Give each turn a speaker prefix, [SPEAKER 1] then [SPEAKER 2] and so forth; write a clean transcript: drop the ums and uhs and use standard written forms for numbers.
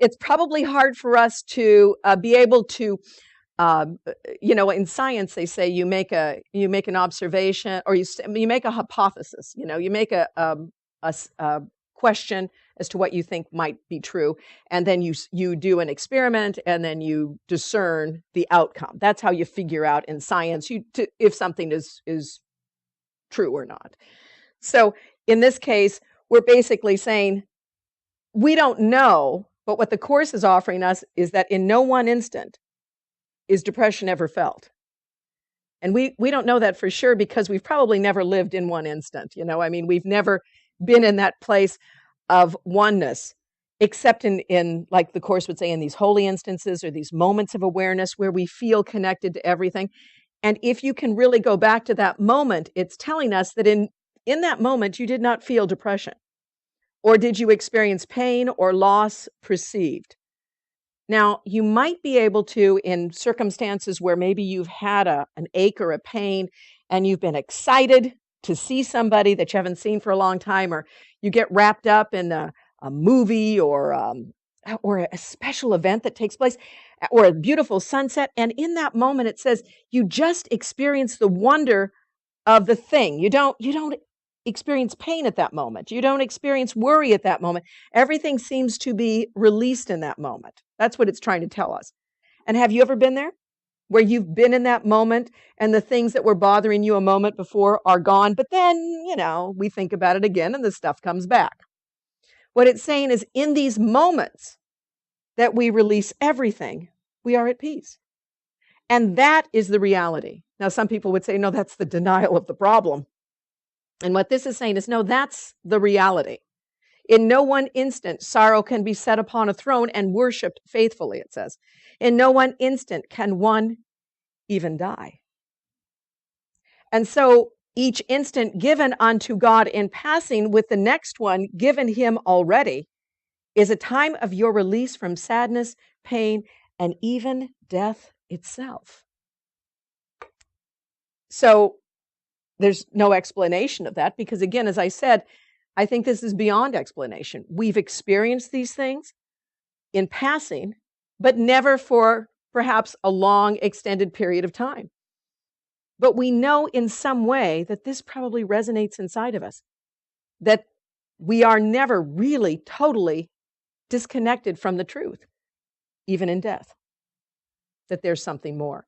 [SPEAKER 1] it's probably hard for us to be able to, in science they say you make an observation, or you make a hypothesis. You make a question as to what you think might be true, and then you do an experiment, and then you discern the outcome. That's how you figure out in science if something is true or not. So in this case, we're basically saying we don't know, but what the Course is offering us is that in no one instant is depression ever felt. And we don't know that for sure because we've probably never lived in one instant. We've never been in that place of oneness, except in like the Course would say, in these holy instances or these moments of awareness where we feel connected to everything. And if you can really go back to that moment, it's telling us that in that moment, you did not feel depression. Or did you experience pain or loss perceived? Now, you might be able to, in circumstances where maybe you've had an ache or a pain and you've been excited to see somebody that you haven't seen for a long time, or you get wrapped up in a movie or a special event that takes place, or a beautiful sunset. And in that moment, it says you just experience the wonder of the thing. You don't experience pain at that moment. You don't experience worry at that moment. Everything seems to be released in that moment. That's what it's trying to tell us. And have you ever been there where you've been in that moment and the things that were bothering you a moment before are gone, but then, we think about it again and the stuff comes back. What it's saying is in these moments that we release everything, we are at peace. And that is the reality. Now, some people would say, no, that's the denial of the problem. And what this is saying is, no, that's the reality. In no one instant, sorrow can be set upon a throne and worshiped faithfully, it says. In no one instant can one even die. And so each instant given unto God in passing with the next one given him already is a time of your release from sadness, pain, and even death itself. So there's no explanation of that because, again, as I said, I think this is beyond explanation. We've experienced these things in passing, but never for perhaps a long, extended period of time. But we know in some way that this probably resonates inside of us, that we are never really totally disconnected from the truth, even in death, that there's something more.